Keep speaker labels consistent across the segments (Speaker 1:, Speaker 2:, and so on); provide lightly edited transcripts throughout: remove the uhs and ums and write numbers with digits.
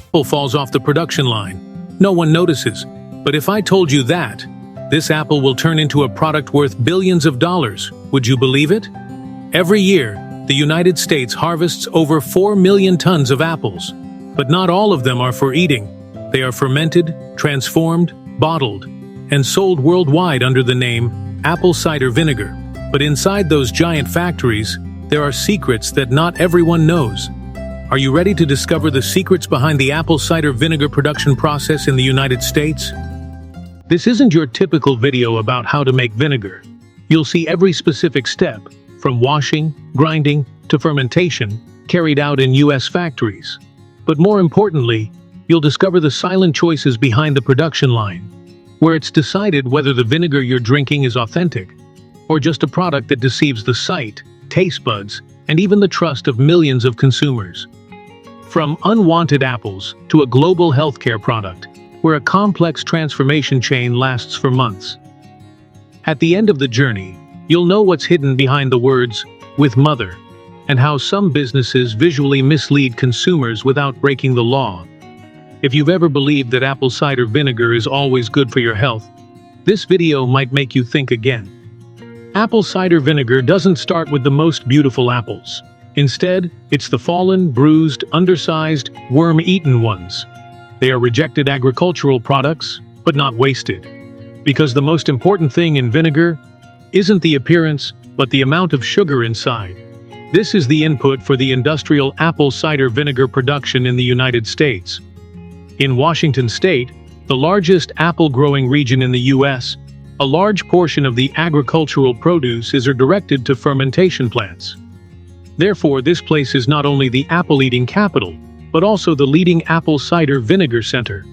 Speaker 1: apple falls off the production line. No one notices. But if I told you that this apple will turn into a product worth billions of dollars, would you believe it? Every year, the United States harvests over 4 million tons of apples. But not all of them are for eating. They are fermented, transformed, bottled, and sold worldwide under the name apple cider vinegar. But inside those giant factories, there are secrets that not everyone knows. Are you ready to discover the secrets behind the apple cider vinegar production process in the United States? This isn't your typical video about how to make vinegar. You'll see every specific step, from washing, grinding, to fermentation, carried out in US factories. But more importantly, you'll discover the silent choices behind the production line, where it's decided whether the vinegar you're drinking is authentic, or just a product that deceives the sight, taste buds, and even the trust of millions of consumers. From unwanted apples to a global healthcare product, where a complex transformation chain lasts for months. At the end of the journey, you'll know what's hidden behind the words, "with mother," and how some businesses visually mislead consumers without breaking the law. If you've ever believed that apple cider vinegar is always good for your health, this video might make you think again. Apple cider vinegar doesn't start with the most beautiful apples. Instead, it's the fallen, bruised, undersized, worm-eaten ones. They are rejected agricultural products, but not wasted. Because the most important thing in vinegar isn't the appearance, but the amount of sugar inside. This is the input for the industrial apple cider vinegar production in the United States. In Washington state, the largest apple-growing region in the US, a large portion of the agricultural produce is directed to fermentation plants. Therefore, this place is not only the apple-eating capital, but also the leading apple cider vinegar center.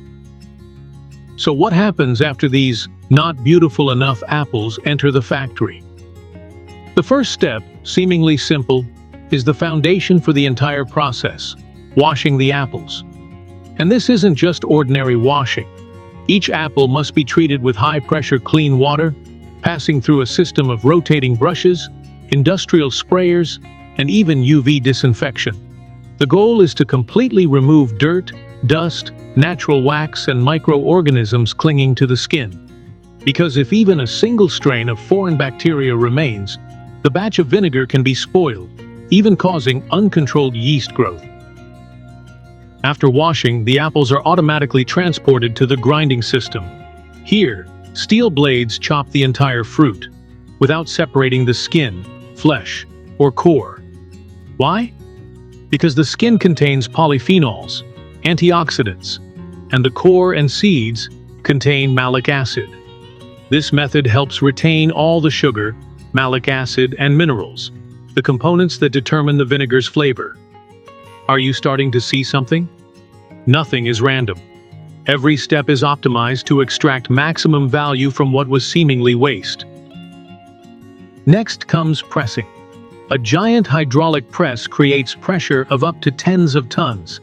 Speaker 1: So what happens after these not beautiful enough apples enter the factory? The first step, seemingly simple, is the foundation for the entire process: washing the apples. And this isn't just ordinary washing. Each apple must be treated with high-pressure clean water, passing through a system of rotating brushes, industrial sprayers, and even UV disinfection. The goal is to completely remove dirt, dust, natural wax, and microorganisms clinging to the skin. Because if even a single strain of foreign bacteria remains, the batch of vinegar can be spoiled, even causing uncontrolled yeast growth. After washing, the apples are automatically transported to the grinding system. Here, steel blades chop the entire fruit, without separating the skin, flesh, or core. Why? Because the skin contains polyphenols, antioxidants, and the core and seeds contain malic acid. This method helps retain all the sugar, malic acid, and minerals, the components that determine the vinegar's flavor. Are you starting to see something? Nothing is random. Every step is optimized to extract maximum value from what was seemingly waste. Next comes pressing. A giant hydraulic press creates pressure of up to tens of tons,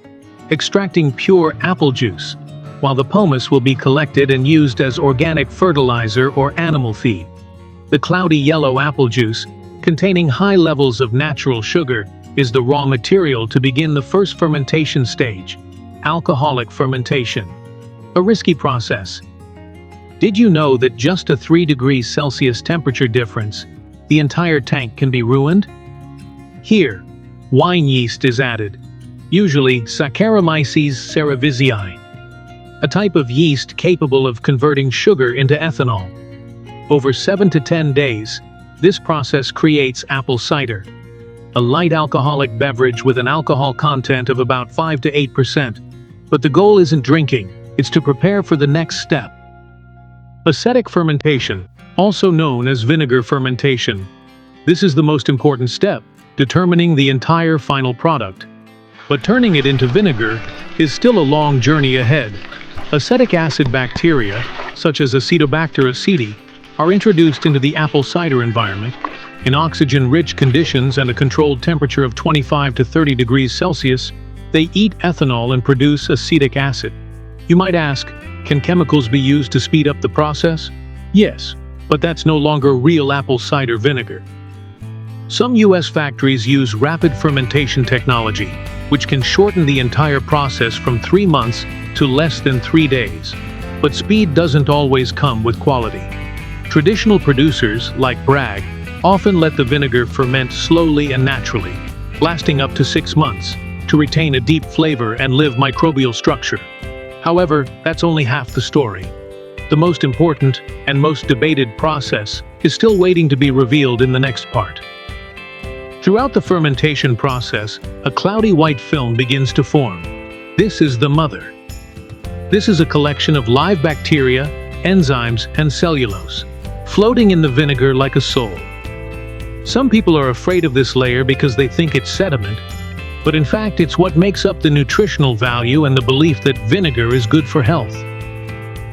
Speaker 1: extracting pure apple juice, while the pomace will be collected and used as organic fertilizer or animal feed. The cloudy yellow apple juice, containing high levels of natural sugar, is the raw material to begin the first fermentation stage, alcoholic fermentation. A risky process. Did you know that just a 3 degrees Celsius temperature difference, the entire tank can be ruined? Here, wine yeast is added, usually Saccharomyces cerevisiae, a type of yeast capable of converting sugar into ethanol. Over 7 to 10 days, this process creates apple cider, a light alcoholic beverage with an alcohol content of about 5 to 8%. But the goal isn't drinking, it's to prepare for the next step. Acetic fermentation, also known as vinegar fermentation. This is the most important step, determining the entire final product. But turning it into vinegar is still a long journey ahead. Acetic acid bacteria, such as Acetobacter aceti, are introduced into the apple cider environment. In oxygen-rich conditions and a controlled temperature of 25 to 30 degrees Celsius, they eat ethanol and produce acetic acid. You might ask, can chemicals be used to speed up the process? Yes, but that's no longer real apple cider vinegar. Some US factories use rapid fermentation technology, which can shorten the entire process from 3 months to less than 3 days. But speed doesn't always come with quality. Traditional producers, like Bragg, often let the vinegar ferment slowly and naturally, lasting up to 6 months, to retain a deep flavor and live microbial structure. However, that's only half the story. The most important and most debated process is still waiting to be revealed in the next part. Throughout the fermentation process, a cloudy white film begins to form. This is the mother. This is a collection of live bacteria, enzymes, and cellulose, floating in the vinegar like a soul. Some people are afraid of this layer because they think it's sediment, but in fact it's what makes up the nutritional value and the belief that vinegar is good for health.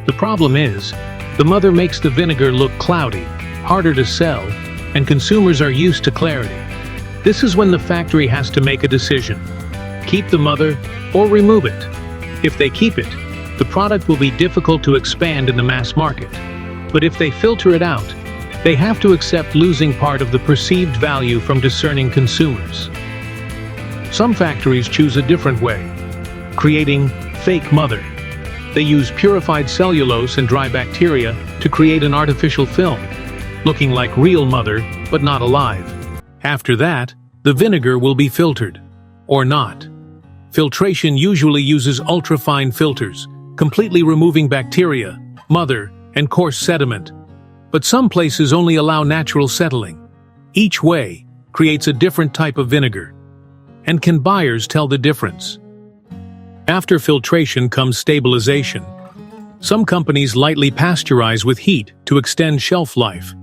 Speaker 1: The problem is, the mother makes the vinegar look cloudy, harder to sell, and consumers are used to clarity. This is when the factory has to make a decision: keep the mother or remove it. If they keep it, the product will be difficult to expand in the mass market. But if they filter it out, they have to accept losing part of the perceived value from discerning consumers. Some factories choose a different way, creating fake mother. They use purified cellulose and dry bacteria to create an artificial film, looking like real mother, but not alive. After that, the vinegar will be filtered, or not. Filtration usually uses ultrafine filters, completely removing bacteria, mother, and coarse sediment. But some places only allow natural settling. Each way creates a different type of vinegar. And can buyers tell the difference? After filtration comes stabilization. Some companies lightly pasteurize with heat to extend shelf life.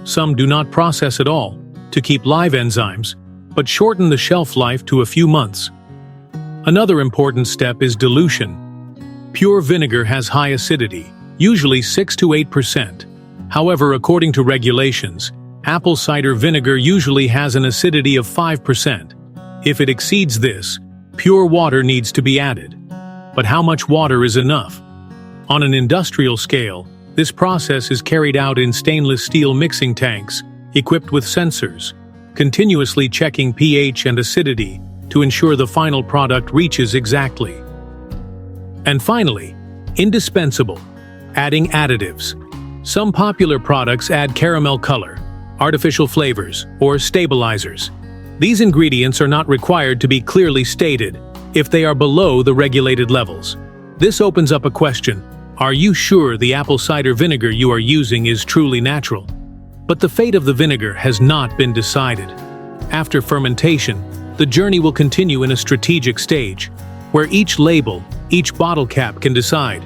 Speaker 1: Some do not process at all, to keep live enzymes, but shorten the shelf life to a few months. Another important step is dilution. Pure vinegar has high acidity, usually 6 to 8%. However, according to regulations, apple cider vinegar usually has an acidity of 5%. If it exceeds this, pure water needs to be added. But how much water is enough? On an industrial scale, this process is carried out in stainless steel mixing tanks, equipped with sensors, continuously checking pH and acidity to ensure the final product reaches exactly. And finally, indispensable, adding additives. Some popular products add caramel color, artificial flavors, or stabilizers. These ingredients are not required to be clearly stated if they are below the regulated levels. This opens up a question: are you sure the apple cider vinegar you are using is truly natural? But the fate of the vinegar has not been decided. After fermentation, the journey will continue in a strategic stage, where each label, each bottle cap can decide,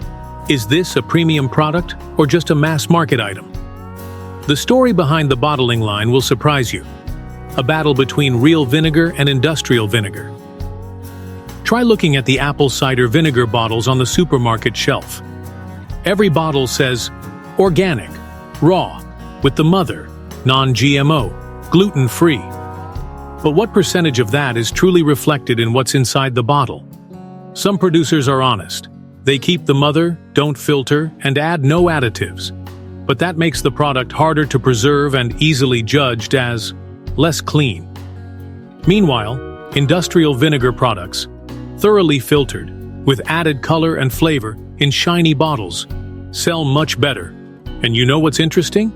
Speaker 1: is this a premium product or just a mass market item? The story behind the bottling line will surprise you. A battle between real vinegar and industrial vinegar. Try looking at the apple cider vinegar bottles on the supermarket shelf. Every bottle says, organic, raw, with the mother, non-GMO, gluten-free. But what percentage of that is truly reflected in what's inside the bottle? Some producers are honest. They keep the mother, don't filter, and add no additives. But that makes the product harder to preserve and easily judged as less clean. Meanwhile, industrial vinegar products, thoroughly filtered, with added color and flavor in shiny bottles, sell much better. And you know what's interesting?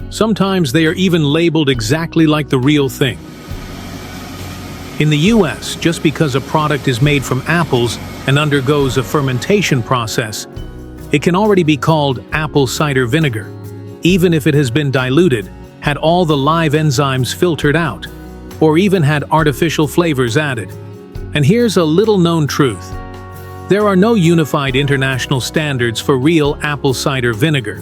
Speaker 1: Sometimes they are even labeled exactly like the real thing. In the US, just because a product is made from apples and undergoes a fermentation process, it can already be called apple cider vinegar, even if it has been diluted, had all the live enzymes filtered out, or even had artificial flavors added. And here's a little-known truth. There are no unified international standards for real apple cider vinegar.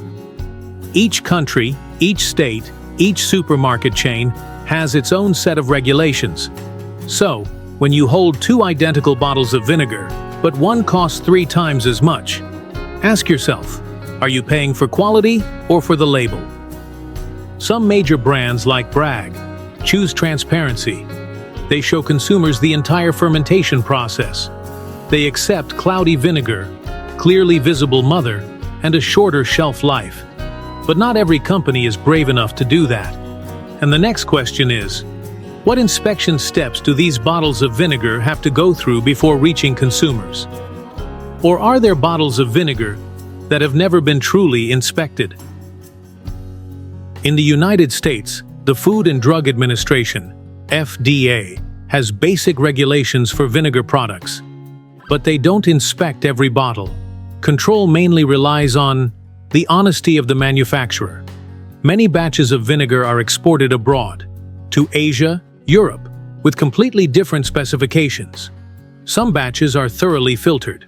Speaker 1: Each country, each state, each supermarket chain has its own set of regulations. So, when you hold 2 identical bottles of vinegar, but one costs 3 times as much, ask yourself, are you paying for quality or for the label? Some major brands like Bragg choose transparency. They show consumers the entire fermentation process. They accept cloudy vinegar, clearly visible mother, and a shorter shelf life. But not every company is brave enough to do that. And the next question is, What inspection steps do these bottles of vinegar have to go through before reaching consumers? Or are there bottles of vinegar that have never been truly inspected? In the United States, the Food and Drug Administration, FDA, has basic regulations for vinegar products, but they don't inspect every bottle. Control mainly relies on the honesty of the manufacturer. Many batches of vinegar are exported abroad, to Asia, Europe, with completely different specifications. Some batches are thoroughly filtered.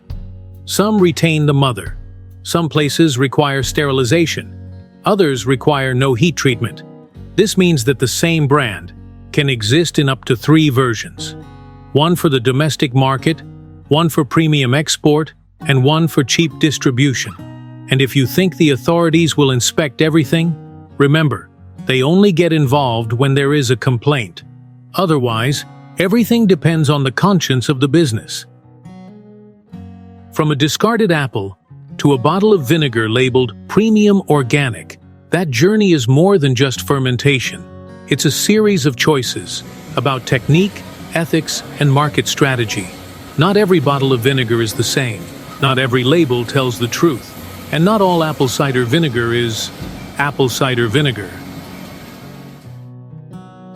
Speaker 1: Some retain the mother. Some places require sterilization. Others require no heat treatment. This means that the same brand can exist in up to 3 versions. One for the domestic market, one for premium export, and one for cheap distribution. And if you think the authorities will inspect everything, remember, they only get involved when there is a complaint. Otherwise, everything depends on the conscience of the business. From a discarded apple to a bottle of vinegar labeled premium organic, that journey is more than just fermentation. It's a series of choices about technique, ethics, and market strategy. Not every bottle of vinegar is the same. Not every label tells the truth. And not all apple cider vinegar is apple cider vinegar.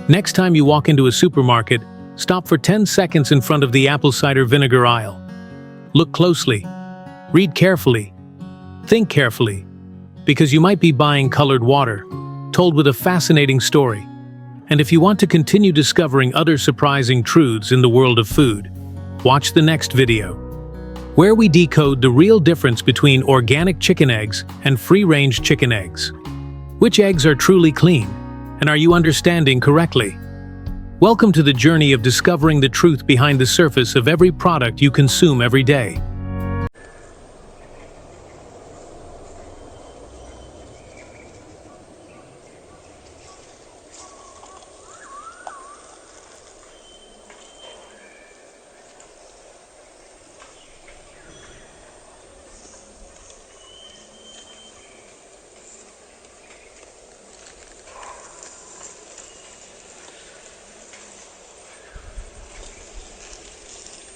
Speaker 1: Next time you walk into a supermarket, stop for 10 seconds in front of the apple cider vinegar aisle. Look closely. Read carefully. Think carefully. Because you might be buying colored water, told with a fascinating story. And if you want to continue discovering other surprising truths in the world of food, watch the next video, where we decode the real difference between organic chicken eggs and free-range chicken eggs. Which eggs are truly clean? And are you understanding correctly? Welcome to the journey of discovering the truth behind the surface of every product you consume every day.